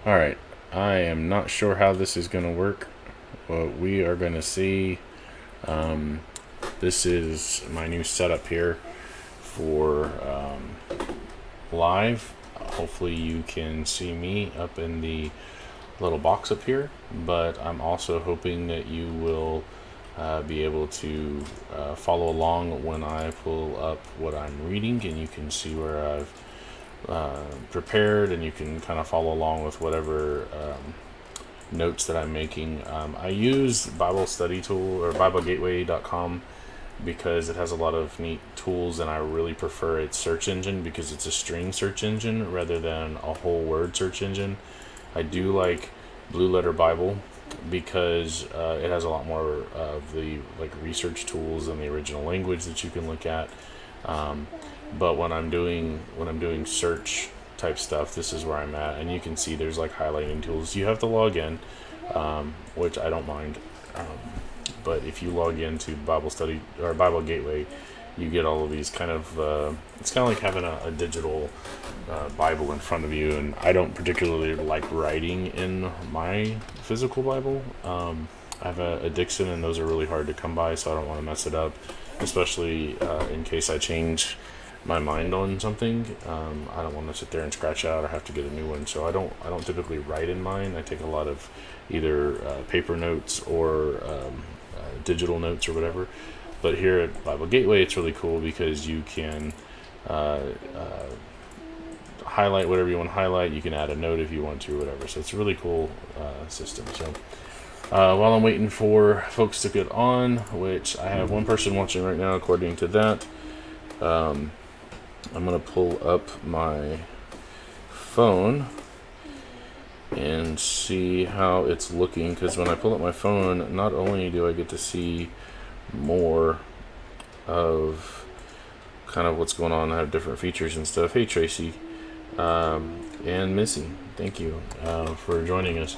Alright, I am not sure how this is going to work, but we are going to see. This is my new setup here for live. Hopefully, you can see me up in the little box up here, but I'm also hoping that you will be able to follow along when I pull up what I'm reading, and you can see where I've prepared, and you can kind of follow along with whatever notes that I'm making. I use Bible Study Tool or BibleGateway.com because it has a lot of neat tools, and I really prefer its search engine because it's a string search engine rather than a whole word search engine. I do like Blue Letter Bible because it has a lot more of the like research tools and the original language that you can look at. But when I'm doing search type stuff, this is where I'm at, and you can see there's like highlighting tools. You have to log in, which I don't mind. But if you log into Bible Study or Bible Gateway, you get all of these kind of. It's kind of like having a digital Bible in front of you, and I don't particularly like writing in my physical Bible. I have a Dixon, and those are really hard to come by, so I don't want to mess it up, especially in case I change my mind on something. I don't want to sit there and scratch out or have to get a new one, so I don't typically write in mine. I take a lot of either paper notes or digital notes or whatever. But here at Bible Gateway, it's really cool because you can highlight whatever you want to highlight. You can add a note if you want to, or whatever. So it's a really cool system. So while I'm waiting for folks to get on, which I have one person watching right now, according to that, I'm going to pull up my phone and see how it's looking, because when I pull up my phone, not only do I get to see more of kind of what's going on, I have different features and stuff. Hey Tracy, and Missy, thank you for joining us.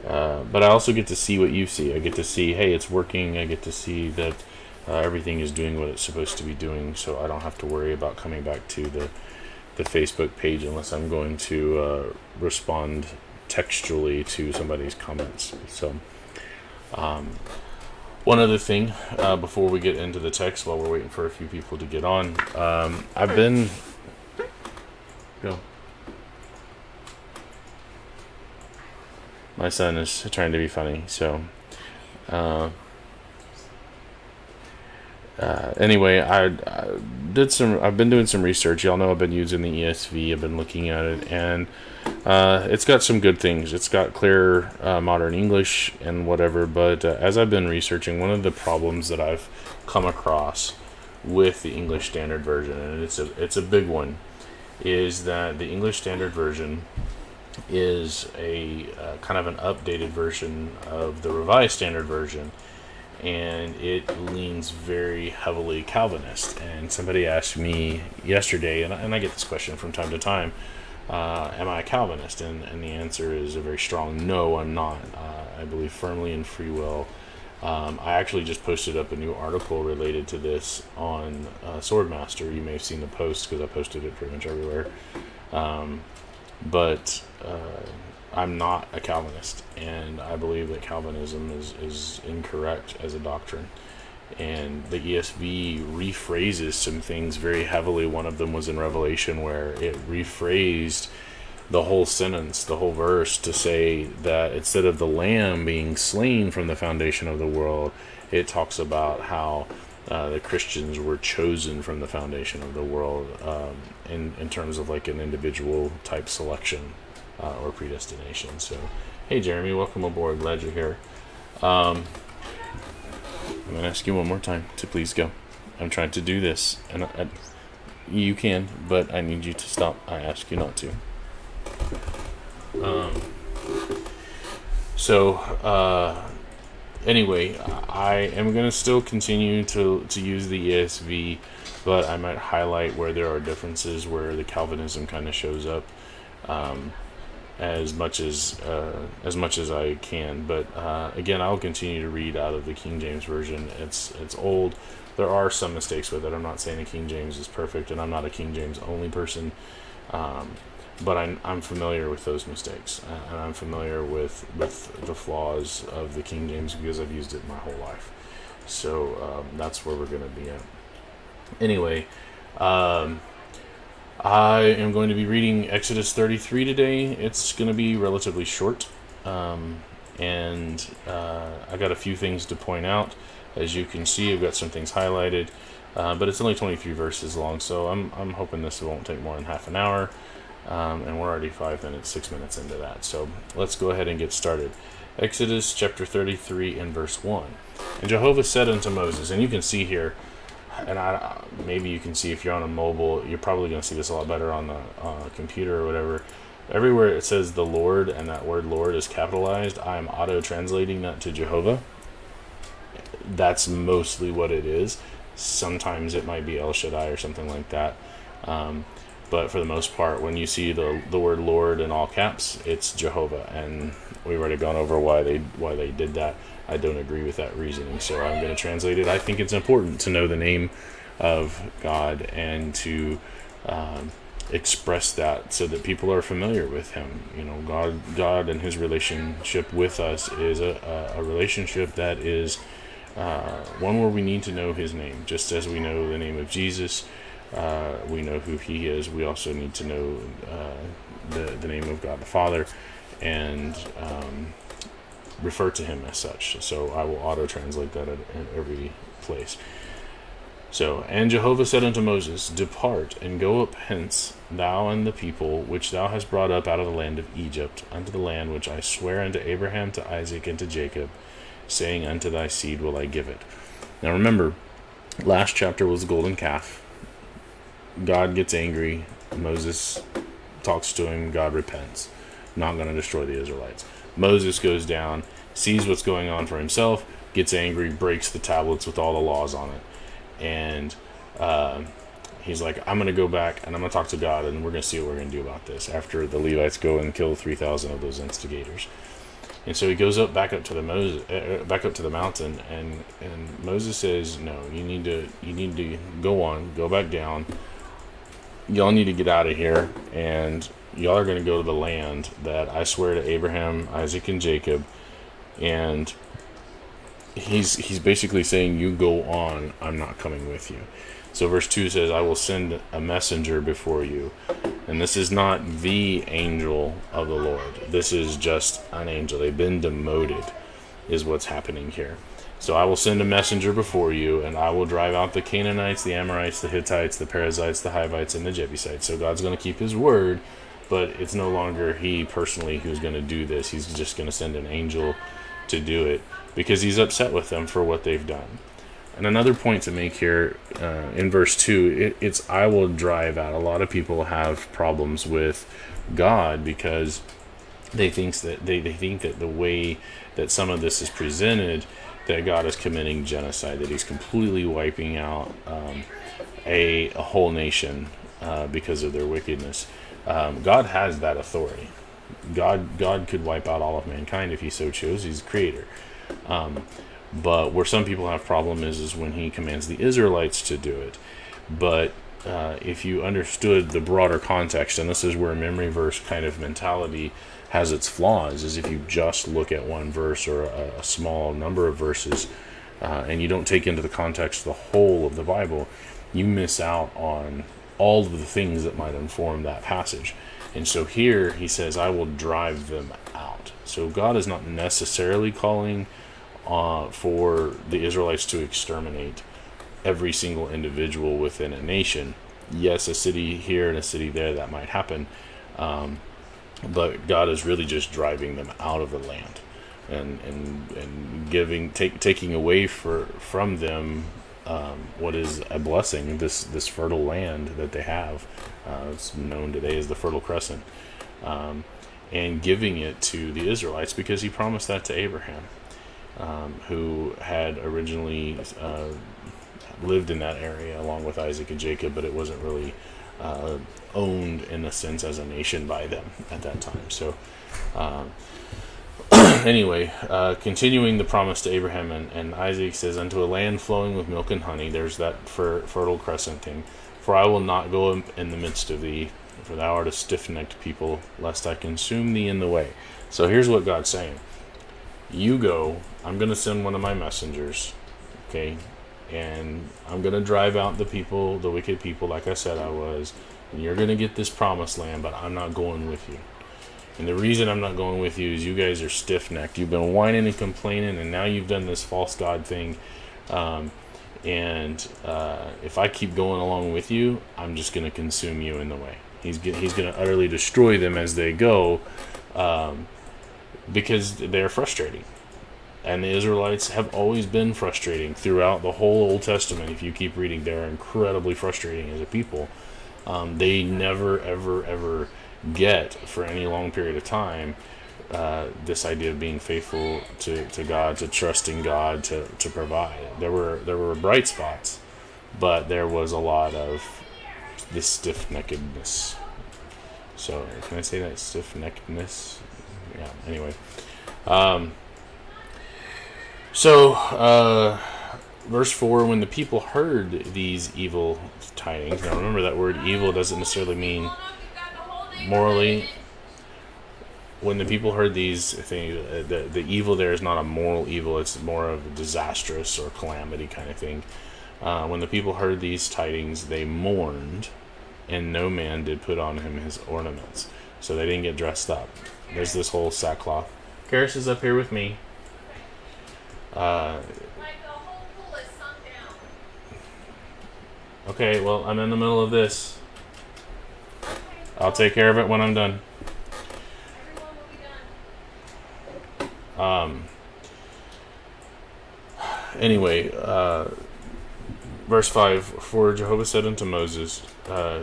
But I also get to see what you see. I get to see, hey, it's working. I get to see that everything is doing what it's supposed to be doing, so I don't have to worry about coming back to the Facebook page unless I'm going to respond textually to somebody's comments. So one other thing before we get into the text, while we're waiting for a few people to get on, I've been go. My son is trying to be funny, so anyway, I've been doing some research. Y'all know I've been using the ESV. I've been looking at it, and it's got some good things. It's got clear modern English and whatever. But as I've been researching, one of the problems that I've come across with the English Standard Version, and it's a big one, is that the English Standard Version is a kind of an updated version of the Revised Standard Version, and it leans very heavily Calvinist. And somebody asked me yesterday, and I get this question from time to time, am I a Calvinist? And the answer is a very strong no, I'm not. I believe firmly in free will. I actually just posted up a new article related to this on Swordmaster. You may have seen the post because I posted it pretty much everywhere. But I'm not a Calvinist, and I believe that Calvinism is incorrect as a doctrine. And the ESV rephrases some things very heavily. One of them was in Revelation, where it rephrased the whole sentence, the whole verse, to say that instead of the Lamb being slain from the foundation of the world, it talks about how the Christians were chosen from the foundation of the world, in terms of like an individual type selection or predestination. So, hey Jeremy, welcome aboard. Glad you're here. I'm going to ask you one more time to please go. I'm trying to do this, and you can, but I need you to stop. I ask you not to. Anyway, I am going to still continue to use the ESV, but I might highlight where there are differences, where the Calvinism kind of shows up, as much as I can. But again, I'll continue to read out of the King James Version. It's old. There are some mistakes with it. I'm not saying the King James is perfect, and I'm not a King James only person. but I'm familiar with those mistakes, and I'm familiar with the flaws of the King James because I've used it my whole life. So that's where we're going to be at. Anyway, I am going to be reading Exodus 33 today. It's going to be relatively short, and I got a few things to point out. As you can see, I've got some things highlighted, but it's only 23 verses long, so I'm hoping this won't take more than half an hour, and we're already 6 minutes into that. So let's go ahead and get started. Exodus chapter 33 and verse 1. And Jehovah said unto Moses, and you can see here, and maybe you can see if you're on a mobile, you're probably going to see this a lot better on the computer or whatever. Everywhere it says the Lord, and that word Lord is capitalized, I'm auto-translating that to Jehovah. That's mostly what it is. Sometimes it might be El Shaddai or something like that. But for the most part, when you see the word Lord in all caps, it's Jehovah. And we've already gone over why they did that. I don't agree with that reasoning, so I'm going to translate it. I think it's important to know the name of God and to express that so that people are familiar with Him. You know, God and His relationship with us is a relationship that is one where we need to know His name. Just as we know the name of Jesus, we know who He is. We also need to know the name of God the Father, and refer to Him as such. So I will auto-translate that at every place. So, and Jehovah said unto Moses, Depart, and go up hence, thou and the people, which thou hast brought up out of the land of Egypt, unto the land which I swear unto Abraham, to Isaac, and to Jacob, saying, Unto thy seed will I give it. Now remember, last chapter was the golden calf. God gets angry. Moses talks to him. God repents. Not going to destroy the Israelites. Moses goes down, sees what's going on for himself, gets angry, breaks the tablets with all the laws on it. And he's like, I'm going to go back and I'm going to talk to God, and we're going to see what we're going to do about this after the Levites go and kill 3,000 of those instigators. And so he goes back up to the mountain, and Moses says, no, you need to go back down. Y'all need to get out of here, and y'all are going to go to the land that I swear to Abraham, Isaac, and Jacob. And he's basically saying, you go on, I'm not coming with you. So verse 2 says, I will send a messenger before you. And this is not the angel of the Lord. This is just an angel. They've been demoted, is what's happening here. So I will send a messenger before you, and I will drive out the Canaanites, the Amorites, the Hittites, the Perizzites, the Hivites, and the Jebusites. So God's going to keep His word, but it's no longer He personally who's going to do this. He's just going to send an angel to do it because He's upset with them for what they've done. And another point to make here in verse 2, it's I will drive out. A lot of people have problems with God because they think that the way that some of this is presented, that God is committing genocide, that He's completely wiping out a whole nation because of their wickedness. God has that authority. God could wipe out all of mankind if He so chose. He's the creator. But where some people have problem is when He commands the Israelites to do it. But if you understood the broader context, and this is where memory verse kind of mentality has its flaws, is if you just look at one verse or a small number of verses, and you don't take into the context the whole of the Bible, you miss out on all of the things that might inform that passage. And so here He says, I will drive them out. So God is not necessarily calling for the Israelites to exterminate every single individual within a nation. Yes, a city here and a city there, that might happen, but God is really just driving them out of the land and taking away from them what is a blessing, this fertile land that they have. It's known today as the Fertile Crescent, and giving it to the Israelites because He promised that to Abraham, who had originally lived in that area along with Isaac and Jacob, but it wasn't really owned in a sense as a nation by them at that time. So anyway, continuing the promise to Abraham and Isaac, says, unto a land flowing with milk and honey. There's that fertile crescent thing. For I will not go in the midst of thee, for thou art a stiff-necked people, lest I consume thee in the way. So here's what God's saying. You go, I'm going to send one of my messengers, okay, and I'm going to drive out the people, the wicked people, like I said I was, and you're going to get this promised land, but I'm not going with you. And the reason I'm not going with you is you guys are stiff-necked. You've been whining and complaining, and now you've done this false god thing. If I keep going along with you, I'm just going to consume you in the way. He's going to utterly destroy them as they go, because they're frustrating. And the Israelites have always been frustrating throughout the whole Old Testament. If you keep reading, they're incredibly frustrating as a people. They never, ever, ever get for any long period of time this idea of being faithful to God, to trusting God, to provide. There were bright spots, but there was a lot of this stiff-neckedness. So can I say that? Stiff-neckedness? Yeah, anyway. Verse 4, when the people heard these evil tidings. Now remember, that word evil doesn't necessarily mean morally. When the people heard these things, the evil there is not a moral evil, it's more of a disastrous or calamity kind of thing. When the people heard these tidings, they mourned, and no man did put on him his ornaments. So they didn't get dressed up. There's this whole sackcloth. Karis is up here with me. Okay, well, I'm in the middle of this. I'll take care of it when I'm done. Anyway, verse 5, for Jehovah said unto Moses,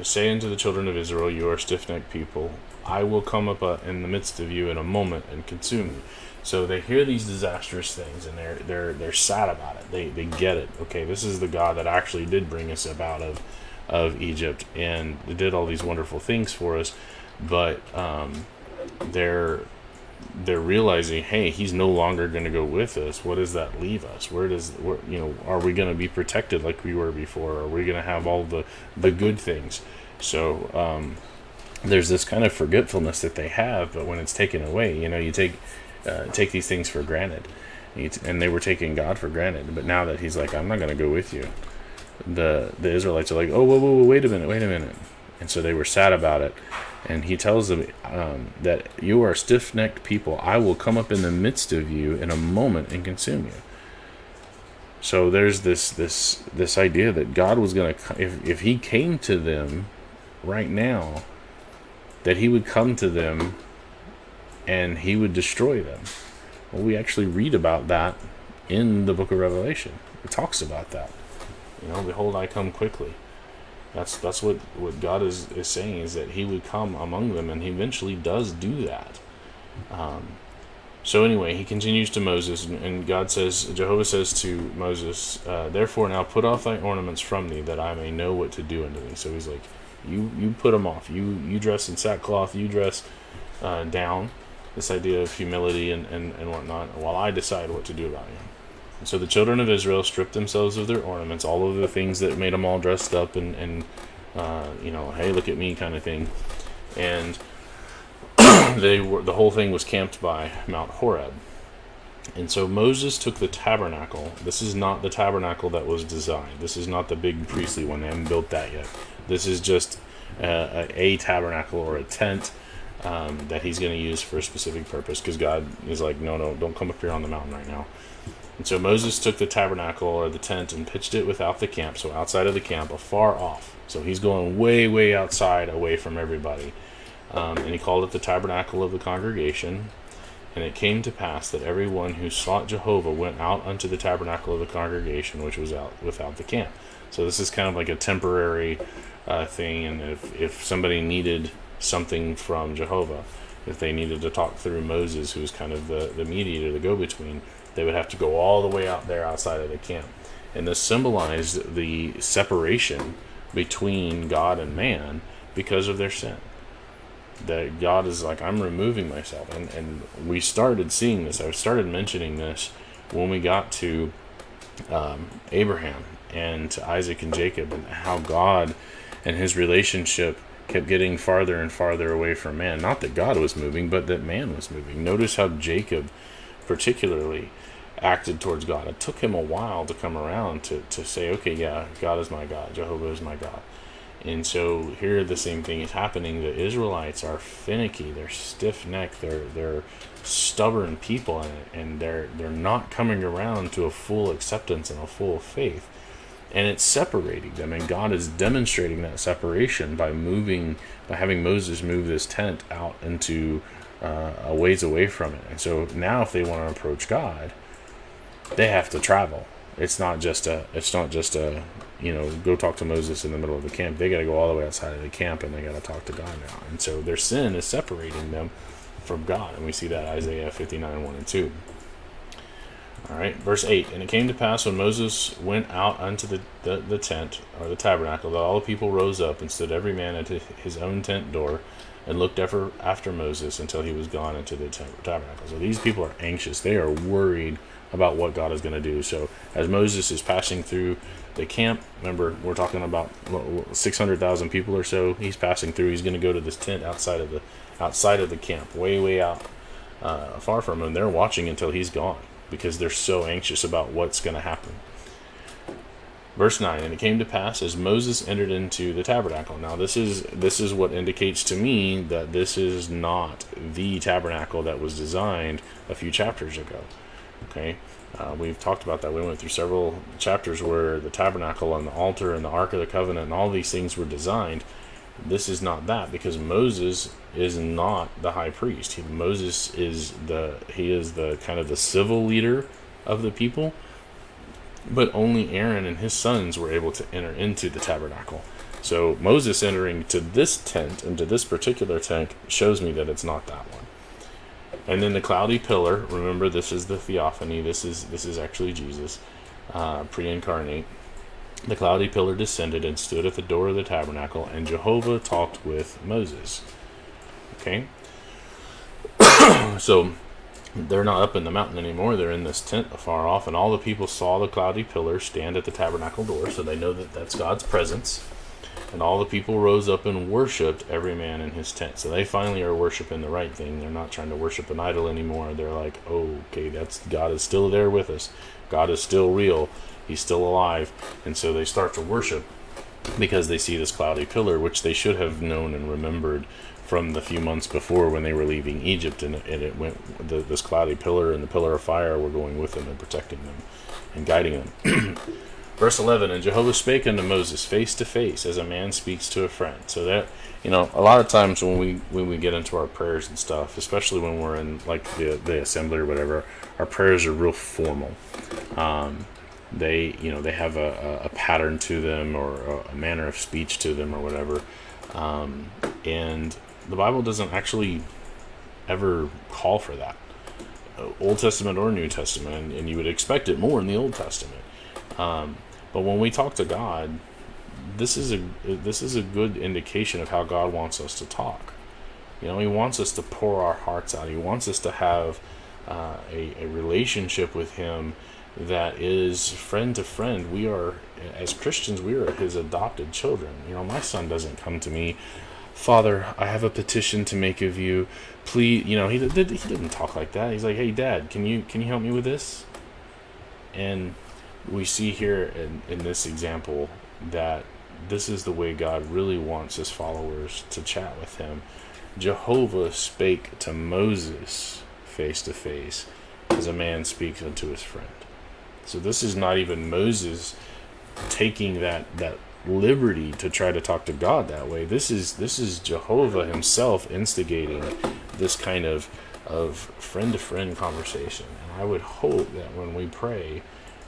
say unto the children of Israel, you are stiff-necked people. I will come up in the midst of you in a moment and consume you. So they hear these disastrous things, and they're sad about it. They get it. Okay, this is the God that actually did bring us up out of Egypt, and did all these wonderful things for us. But they're realizing, hey, he's no longer going to go with us. What does that leave us? Where are we going to be protected like we were before? Are we going to have all the good things? So there's this kind of forgetfulness that they have, but when it's taken away, you take these things for granted. And they were taking God for granted. But now that he's like, I'm not going to go with you, the Israelites are like, oh, whoa, wait a minute. And so they were sad about it. And he tells them that you are stiff-necked people. I will come up in the midst of you in a moment and consume you. So there's this idea that God was going to, if he came to them right now, that he would come to them and he would destroy them. Well, we actually read about that in the book of Revelation. It talks about that. Behold, I come quickly. That's what God is saying, is that he would come among them, and he eventually does do that. So anyway, he continues to Moses, and Jehovah says to Moses, therefore now put off thy ornaments from thee, that I may know what to do unto thee. So he's like, you put them off. You dress in sackcloth, you dress down. This idea of humility and whatnot, while I decide what to do about you. And so the children of Israel stripped themselves of their ornaments, all of the things that made them all dressed up and hey, look at me kind of thing. And the whole thing was camped by Mount Horeb. And so Moses took the tabernacle. This is not the tabernacle that was designed. This is not the big priestly one. They haven't built that yet. This is just a tabernacle or a tent that he's going to use for a specific purpose, because God is like, no, don't come up here on the mountain right now. And so Moses took the tabernacle or the tent and pitched it without the camp, so outside of the camp, afar off. So he's going way, way outside, away from everybody. And he called it the tabernacle of the congregation. And it came to pass that everyone who sought Jehovah went out unto the tabernacle of the congregation, which was out without the camp. So this is kind of like a temporary thing, and if somebody needed something from Jehovah, if they needed to talk through Moses, who's kind of the mediator, the go-between, they would have to go all the way out there outside of the camp. And this symbolized the separation between God and man because of their sin. That God is like, I'm removing myself. And we started seeing this. I started mentioning this when we got to Abraham and to Isaac and Jacob, and how God and his relationship kept getting farther and farther away from man. Not that God was moving, but that man was moving. Notice how Jacob particularly acted towards God. It took him a while to come around to say, okay, yeah, God is my God, Jehovah is my God. And so here the same thing is happening. The Israelites are finicky, they're stiff-necked, they're stubborn people, and they're not coming around to a full acceptance and a full faith. And it's separating them, and God is demonstrating that separation by having Moses move this tent out into a ways away from it. And so now if they want to approach God, they have to travel. It's not just a go talk to Moses in the middle of the camp. They got to go all the way outside of the camp, and they got to talk to God now. And so their sin is separating them from God, and we see that Isaiah 59, 1 and 2. All right, verse 8. And it came to pass when Moses went out unto the tent, or the tabernacle, that all the people rose up and stood every man at his own tent door, and looked after Moses until he was gone into the tabernacle. So these people are anxious. They are worried about what God is going to do. So as Moses is passing through the camp, remember we're talking about 600,000 people or so. He's passing through. He's going to go to this tent outside of the camp, way out, far from him. They're watching until he's gone because they're so anxious about what's going to happen. Verse 9, and it came to pass as Moses entered into the tabernacle. Now this is what indicates to me that this is not the tabernacle that was designed a few chapters ago. Okay, we've talked about that. We went through several chapters where the tabernacle and the altar and the Ark of the Covenant and all these things were designed. This is not that, because Moses is not the high priest. Moses is the kind of the civil leader of the people, but only Aaron and his sons were able to enter into the tabernacle. So Moses entering to this tent, into this particular tent, shows me that it's not that one. And then the cloudy pillar, remember this is the theophany, this is actually Jesus, pre-incarnate. The cloudy pillar descended and stood at the door of the tabernacle, and Jehovah talked with Moses. Okay? So they're not up in the mountain anymore, they're in this tent afar off, and all the people saw the cloudy pillar stand at the tabernacle door, so they know that that's God's presence. And all the people rose up and worshipped, every man in his tent. So they finally are worshiping the right thing. They're not trying to worship an idol anymore. They're like, oh, okay, God is still there with us. God is still real. He's still alive. And so they start to worship because they see this cloudy pillar, which they should have known and remembered from the few months before when they were leaving Egypt. And it went, this cloudy pillar and the pillar of fire were going with them and protecting them and guiding them. Verse 11, and Jehovah spake unto Moses face to face, as a man speaks to a friend. So that, a lot of times when we get into our prayers and stuff, especially when we're in like the assembly or whatever, our prayers are real formal. They have a pattern to them, or a manner of speech to them, or whatever. And the Bible doesn't actually ever call for that, Old Testament or New Testament, and you would expect it more in the Old Testament. But when we talk to God, this is a good indication of how God wants us to talk. He wants us to pour our hearts out. He wants us to have a relationship with Him that is friend to friend. We are, as Christians, we are His adopted children. My son doesn't come to me, Father, I have a petition to make of you. Please, he didn't talk like that. He's like, hey, Dad, can you help me with this? And we see here in this example that this is the way God really wants His followers to chat with Him. Jehovah spake to Moses face to face, as a man speaks unto his friend. So this is not even Moses taking that liberty to try to talk to God that way. This is Jehovah Himself instigating this kind of friend to friend conversation. And I would hope that when we pray,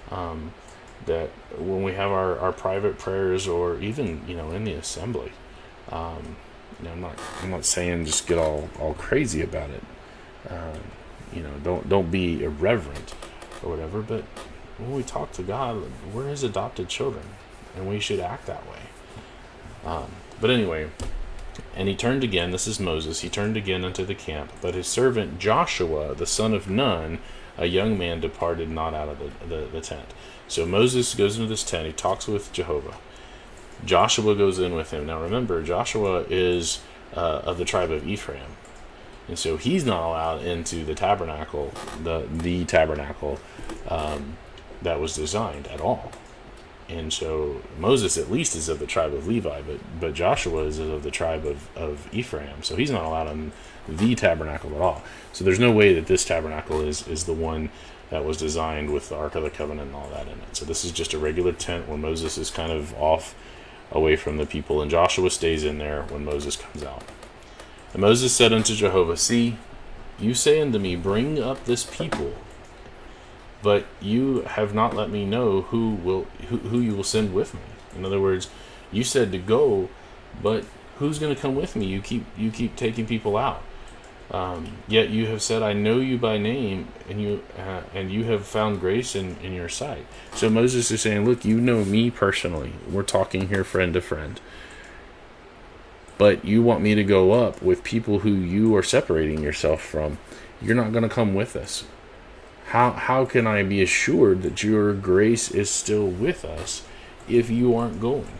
that when we have our private prayers, or even in the assembly, I'm not saying just get all crazy about it. Don't be irreverent or whatever. But when we talk to God, we're His adopted children, and we should act that way. But anyway, and he turned again. This is Moses. He turned again unto the camp, but his servant Joshua, the son of Nun, a young man, departed not out of the tent. So Moses goes into this tent. He talks with Jehovah. Joshua goes in with him. Now remember, Joshua is of the tribe of Ephraim. And so he's not allowed into the tabernacle, the tabernacle that was designed at all. And so Moses at least is of the tribe of Levi, but Joshua is of the tribe of Ephraim. So he's not allowed in the tabernacle at all. So there's no way that this tabernacle is the one that was designed with the Ark of the Covenant and all that in it. So this is just a regular tent where Moses is kind of off away from the people, and Joshua stays in there when Moses comes out. And Moses said unto Jehovah, See, you say unto me, bring up this people, but you have not let me know who you will send with me. In other words, you said to go, but who's going to come with me? You keep taking people out. Yet you have said, I know you by name, and you have found grace in your sight. So Moses is saying, look, you know me personally. We're talking here friend to friend. But you want me to go up with people who you are separating yourself from. You're not going to come with us. How can I be assured that your grace is still with us if you aren't going?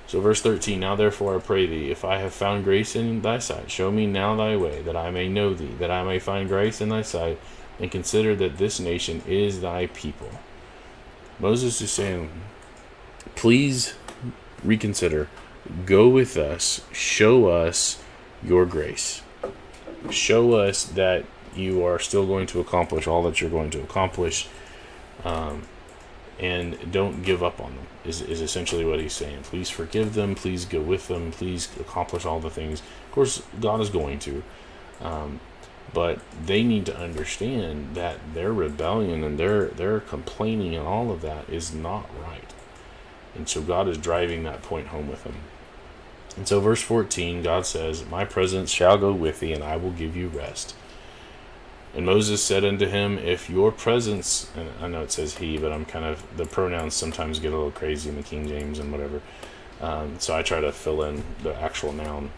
So verse 13, Now therefore I pray thee, if I have found grace in thy sight, show me now thy way, that I may know thee, that I may find grace in thy sight, and consider that this nation is thy people. Moses is saying, please reconsider. Go with us. Show us your grace. Show us that you are still going to accomplish all that you're going to accomplish, and don't give up on them, is essentially what he's saying. Please forgive them. Please go with them. Please accomplish all the things. Of course, God is going to, but they need to understand that their rebellion and their complaining and all of that is not right. And so God is driving that point home with them. And so verse 14, God says, My presence shall go with thee, and I will give you rest. And Moses said unto him, If your presence, and I know it says he, but the pronouns sometimes get a little crazy in the King James and whatever. So I try to fill in the actual noun.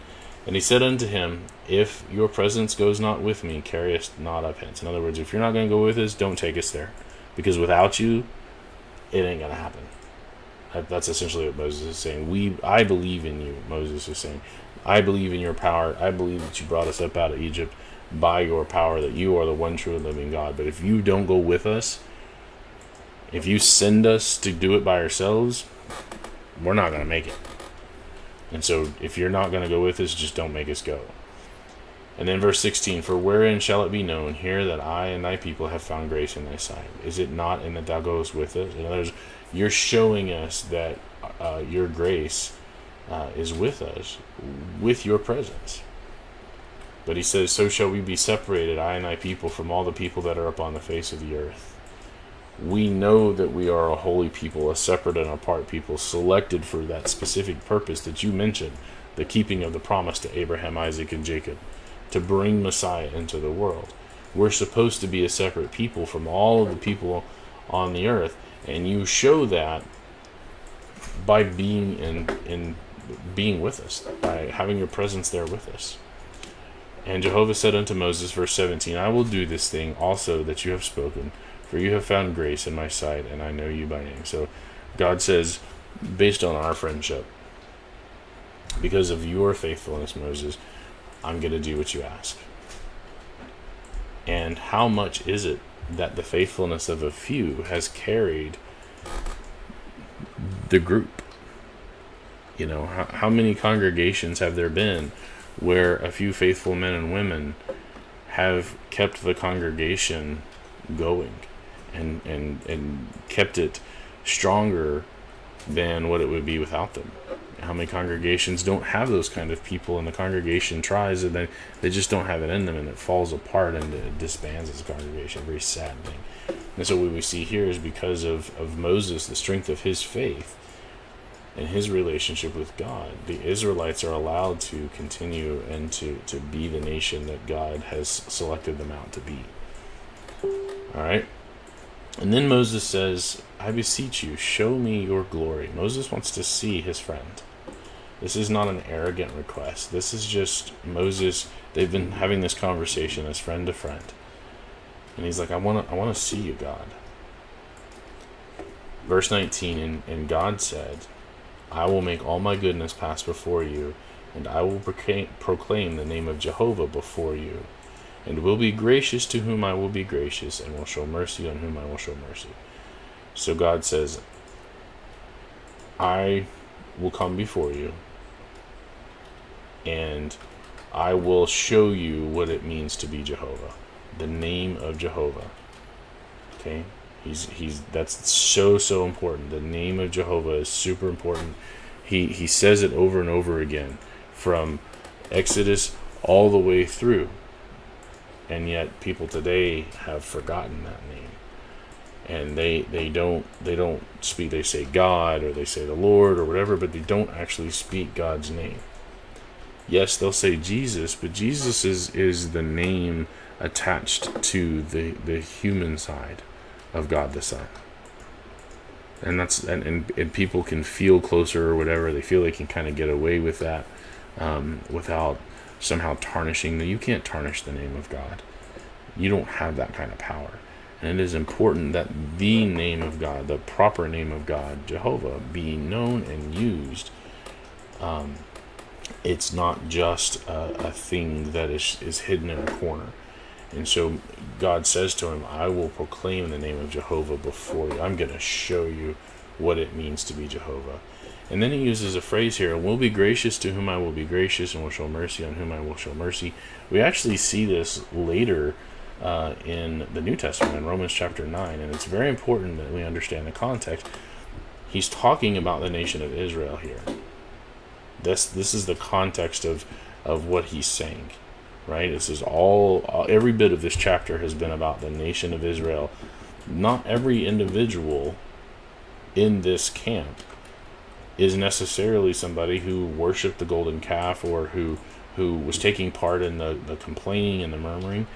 And he said unto him, If your presence goes not with me, carry us not up hence. In other words, if you're not going to go with us, don't take us there. Because without you, it ain't going to happen. That's essentially what Moses is saying. I believe in you, Moses is saying. I believe in your power. I believe that you brought us up out of Egypt by your power, that you are the one true and living God. But if you don't go with us, if you send us to do it by ourselves, we're not going to make it. And so if you're not going to go with us, just don't make us go. And then verse 16, For wherein shall it be known here that I and thy people have found grace in thy sight? Is it not in that thou goest with us? In other words, you're showing us that your grace is with us, with your presence. But he says, So shall we be separated, I and thy people, from all the people that are upon the face of the earth. We know that we are a holy people, a separate and apart people, selected for that specific purpose that you mentioned, the keeping of the promise to Abraham, Isaac, and Jacob, to bring Messiah into the world. We're supposed to be a separate people from all of the people on the earth, and you show that by being in being with us, by having your presence there with us. And Jehovah said unto Moses, verse 17, I will do this thing also that you have spoken, for you have found grace in my sight, and I know you by name. So God says, based on our friendship, because of your faithfulness, Moses, I'm going to do what you ask. And how much is it that the faithfulness of a few has carried the group? You know, how many congregations have there been where a few faithful men and women have kept the congregation going and kept it stronger than what it would be without them? How many congregations don't have those kind of people, and the congregation tries, and they just don't have it in them, and it falls apart and it disbands as a congregation. A very sad thing. And so what we see here is because of Moses, the strength of his faith and his relationship with God, the Israelites are allowed to continue and to be the nation that God has selected them out to be. All right. And then Moses says, I beseech you, show me your glory. Moses wants to see his friend. This is not an arrogant request. This is just Moses. They've been having this conversation as friend to friend. And he's like, I want to see you, God. Verse 19, and God said, I will make all my goodness pass before you, and I will proclaim the name of Jehovah before you, and will be gracious to whom I will be gracious, and will show mercy on whom I will show mercy. So God says, I will come before you, and I will show you what it means to be Jehovah, the name of Jehovah. Okay, that's so important. The name of Jehovah is super important. He says it over and over again, from Exodus all the way through, and yet people today have forgotten that name, and they don't speak. They say God, or they say the Lord, or whatever, but they don't actually speak God's name. Yes, they'll say Jesus, but Jesus is the name attached to the human side of God the Son. And that's and people can feel closer or whatever. They feel they can kind of get away with that without somehow tarnishing. You can't tarnish the name of God. You don't have that kind of power. And it is important that the name of God, the proper name of God, Jehovah, be known and used. It's not just a thing that is hidden in a corner. And so God says to him, I will proclaim the name of Jehovah before you. I'm going to show you what it means to be Jehovah. And then he uses a phrase here, and will be gracious to whom I will be gracious, and will show mercy on whom I will show mercy. We actually see this later in the New Testament, in Romans chapter 9, and it's very important that we understand the context. He's talking about the nation of Israel here. This is the context of what he's saying. Right? This is every bit of this chapter has been about the nation of Israel. Not every individual in this camp is necessarily somebody who worshipped the golden calf, or who was taking part in the complaining and the murmuring.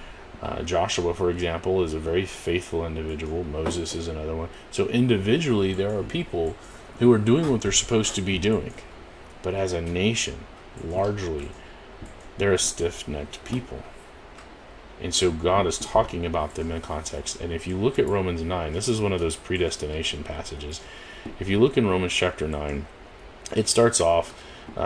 Joshua, for example, is a very faithful individual. Moses is another one. So individually, there are people who are doing what they're supposed to be doing. But as a nation, largely, they're a stiff-necked people. And so God is talking about them in context. And if you look at Romans 9, this is one of those predestination passages. If you look in Romans chapter 9, it starts off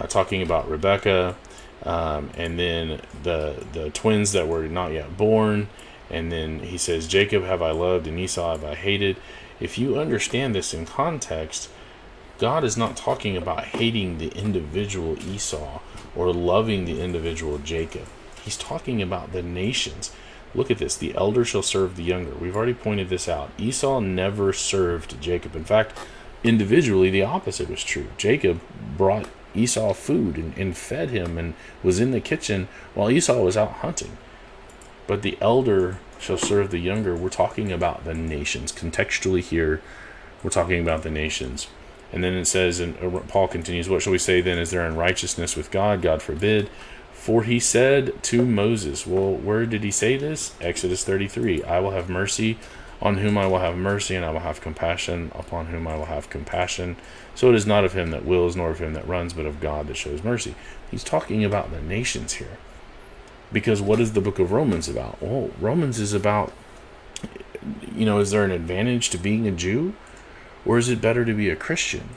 talking about Rebekah, and then the twins that were not yet born. And then he says, Jacob have I loved, and Esau have I hated. If you understand this in context, God is not talking about hating the individual Esau or loving the individual Jacob. He's talking about the nations. Look at this. The elder shall serve the younger. We've already pointed this out. Esau never served Jacob. In fact, individually, the opposite was true. Jacob brought Esau food and fed him and was in the kitchen while Esau was out hunting. But the elder shall serve the younger. We're talking about the nations. Contextually here, we're talking about the nations. And then it says, and Paul continues, what shall we say then? Is there unrighteousness with God? God forbid. For he said to Moses, well, where did he say this? Exodus 33, I will have mercy on whom I will have mercy, and I will have compassion upon whom I will have compassion. So it is not of him that wills, nor of him that runs, but of God that shows mercy. He's talking about the nations here. Because what is the book of Romans about? Well, Romans is about, is there an advantage to being a Jew? Or is it better to be a Christian?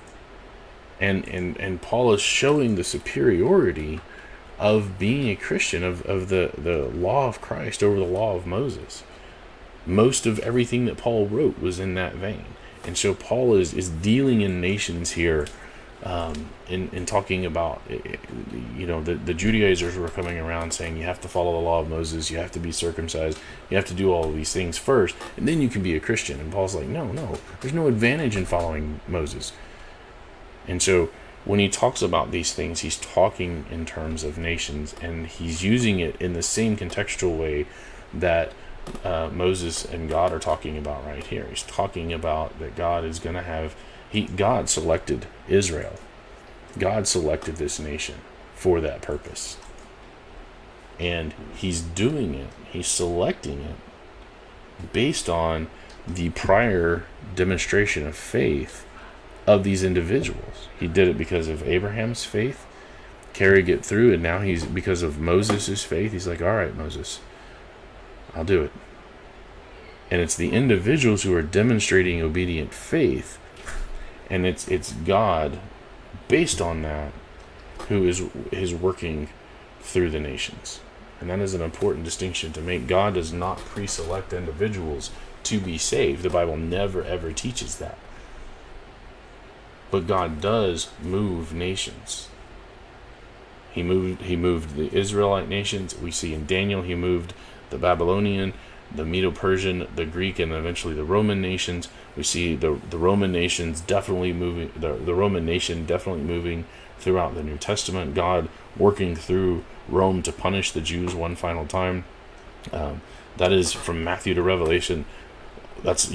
And Paul is showing the superiority of being a Christian, of the law of Christ over the law of Moses. Most of everything that Paul wrote was in that vein. And so Paul is dealing in nations here, in talking about, the Judaizers were coming around saying you have to follow the law of Moses, you have to be circumcised, you have to do all of these things first, and then you can be a Christian. And Paul's like, no, there's no advantage in following Moses. And so when he talks about these things, he's talking in terms of nations, and he's using it in the same contextual way that Moses and God are talking about right here. He's talking about that God is going to have, God selected Israel. God selected this nation for that purpose. And he's doing it, he's selecting it based on the prior demonstration of faith of these individuals. He did it because of Abraham's faith, carried it through, and now he's, because of Moses' faith, he's like, all right, Moses, I'll do it. And it's the individuals who are demonstrating obedient faith, and it's God based on that, who is working through the nations. And that is an important distinction to make. God does not pre-select individuals to be saved. The Bible never ever teaches that. But God does move nations. He moved the Israelite nations. We see in Daniel he moved the Babylonian, the Medo-Persian, the Greek, and eventually the Roman nations. We see the Roman nations definitely moving, the Roman nation definitely moving throughout the New Testament. God working through Rome to punish the Jews one final time. That is from Matthew to Revelation. That's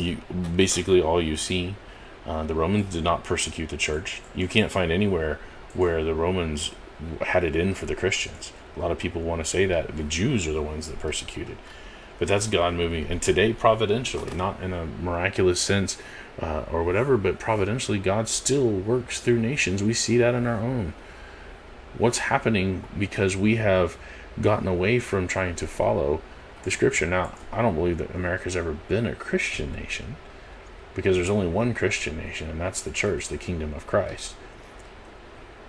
basically all you see. The Romans did not persecute the church. You can't find anywhere where the Romans had it in for the Christians. A lot of people want to say that the Jews are the ones that persecuted. But that's God moving. And today, providentially, not in a miraculous sense or whatever, but providentially, God still works through nations. We see that in our own. What's happening because we have gotten away from trying to follow the Scripture. Now, I don't believe that America's ever been a Christian nation, because there's only one Christian nation, and that's the church, the kingdom of Christ.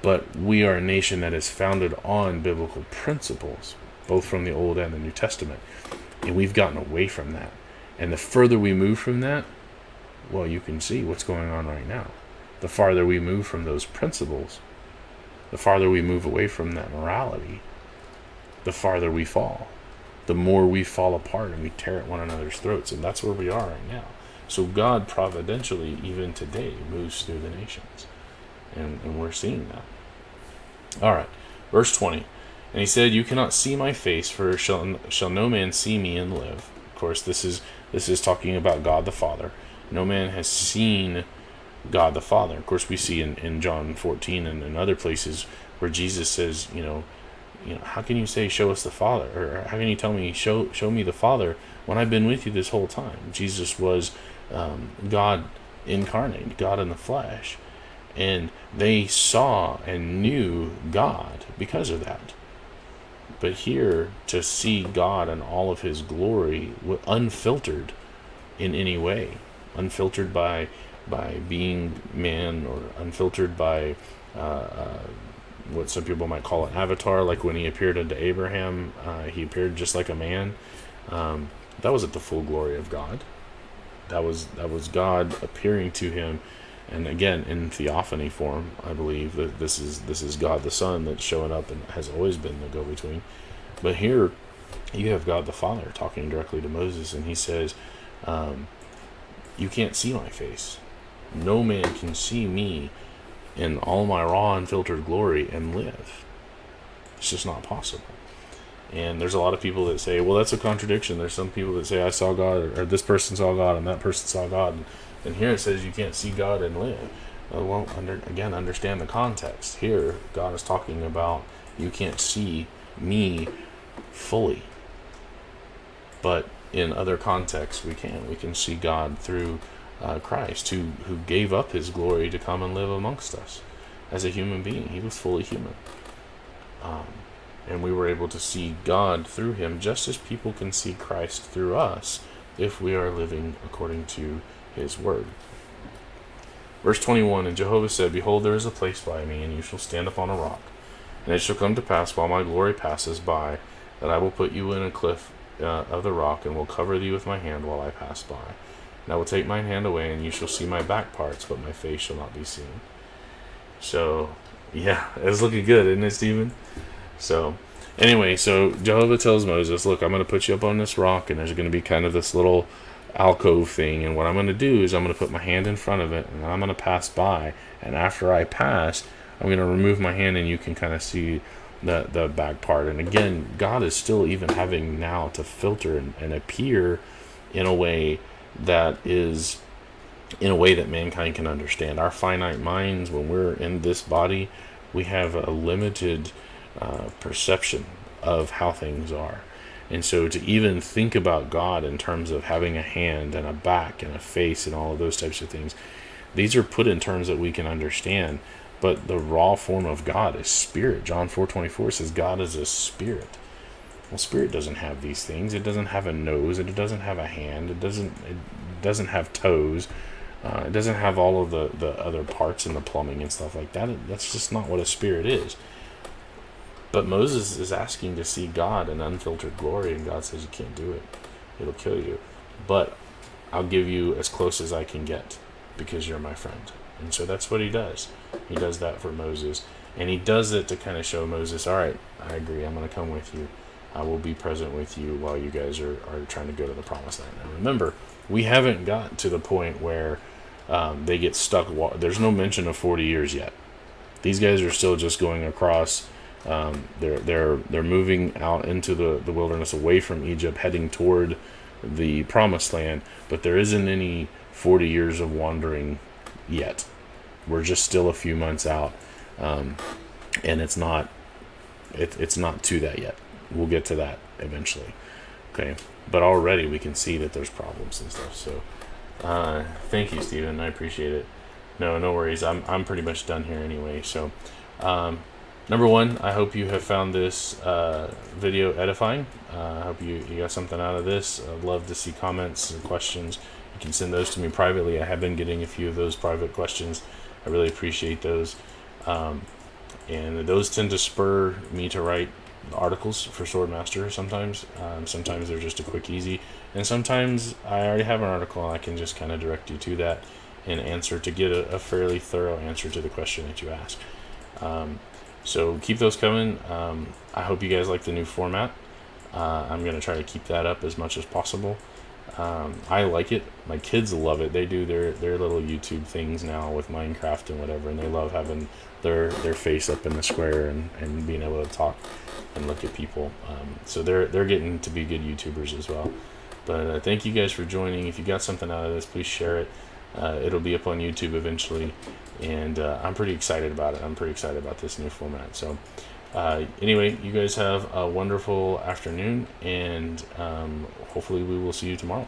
But we are a nation that is founded on biblical principles, both from the Old and the New Testament. And we've gotten away from that. And the further we move from that, well, you can see what's going on right now. The farther we move from those principles, the farther we move away from that morality, the farther we fall. The more we fall apart and we tear at one another's throats. And that's where we are right now. So God providentially, even today, moves through the nations. And we're seeing that. All right, verse 20. And he said, "You cannot see my face, for shall no man see me and live." Of course, this is talking about God the Father. No man has seen God the Father. Of course, we see in John 14 and in other places where Jesus says, how can you say, "Show us the Father"? Or how can you tell me, show me the Father, when I've been with you this whole time? Jesus was God incarnate, God in the flesh. And they saw and knew God because of that. But here, to see God in all of his glory, unfiltered in any way, unfiltered by being man, or unfiltered by what some people might call an avatar, like when he appeared unto Abraham, he appeared just like a man. That wasn't the full glory of God. That was God appearing to him. And again, in theophany form, I believe that this is God the Son that's showing up and has always been the go-between. But here, you have God the Father talking directly to Moses, and he says, "You can't see my face. No man can see me in all my raw, unfiltered glory and live. It's just not possible." And there's a lot of people that say, well, that's a contradiction. There's some people that say, I saw God, or this person saw God, and that person saw God. And here it says you can't see God and live. Well, understand the context. Here, God is talking about you can't see me fully. But in other contexts, we can. We can see God through Christ, who gave up his glory to come and live amongst us as a human being. He was fully human. And we were able to see God through him, just as people can see Christ through us if we are living according to his word. Verse 21, "And Jehovah said, Behold, there is a place by me, and you shall stand upon a rock. And it shall come to pass, while my glory passes by, that I will put you in a cliff of the rock, and will cover thee with my hand while I pass by. And I will take mine hand away, and you shall see my back parts, but my face shall not be seen." So, yeah, it's looking good, isn't it, Stephen? So, anyway, so Jehovah tells Moses, look, I'm going to put you up on this rock, and there's going to be kind of this little alcove thing, and what I'm going to do is I'm going to put my hand in front of it, and I'm going to pass by, and after I pass, I'm going to remove my hand, and you can kind of see the back part. And again, God is still even having now to filter and appear in a way that mankind can understand. Our finite minds, when we're in this body, we have a limited perception of how things are. And so to even think about God in terms of having a hand and a back and a face and all of those types of things, these are put in terms that we can understand. But the raw form of God is spirit. John 4:24 says God is a spirit. Well, spirit doesn't have these things. It doesn't have a nose. It doesn't have a hand. It doesn't have toes. It doesn't have all of the other parts and the plumbing and stuff like that. That's just not what a spirit is. But Moses is asking to see God in unfiltered glory, and God says you can't do it. It'll kill you. But I'll give you as close as I can get because you're my friend. And so that's what he does. He does that for Moses. And he does it to kind of show Moses, all right, I agree. I'm going to come with you. I will be present with you while you guys are trying to go to the promised land. And remember, we haven't got to the point where they get stuck. There's no mention of 40 years yet. These guys are still just going across. They're moving out into the wilderness away from Egypt, heading toward the promised land. But there isn't any 40 years of wandering yet. We're just still a few months out, and it's not to that yet. We'll get to that eventually. Okay, but already we can see that there's problems and stuff. So thank you, Stephen. I appreciate it. No worries. I'm pretty much done here anyway. So number one, I hope you have found this video edifying. I hope you got something out of this. I'd love to see comments and questions. You can send those to me privately. I have been getting a few of those private questions. I really appreciate those. And those tend to spur me to write articles for Swordmaster sometimes. Sometimes they're just a quick, easy. And sometimes I already have an article and I can just kind of direct you to that and answer to get a fairly thorough answer to the question that you ask. So keep those coming. I hope you guys like the new format. I'm going to try to keep that up as much as possible. I like it. My kids love it. They do their little YouTube things now with Minecraft and whatever, and they love having their face up in the square and being able to talk and look at people. So they're getting to be good YouTubers as well. But thank you guys for joining. If you got something out of this, please share it. It'll be up on YouTube eventually, and I'm pretty excited about it. I'm pretty excited about this new format. So anyway, you guys have a wonderful afternoon, and hopefully we will see you tomorrow.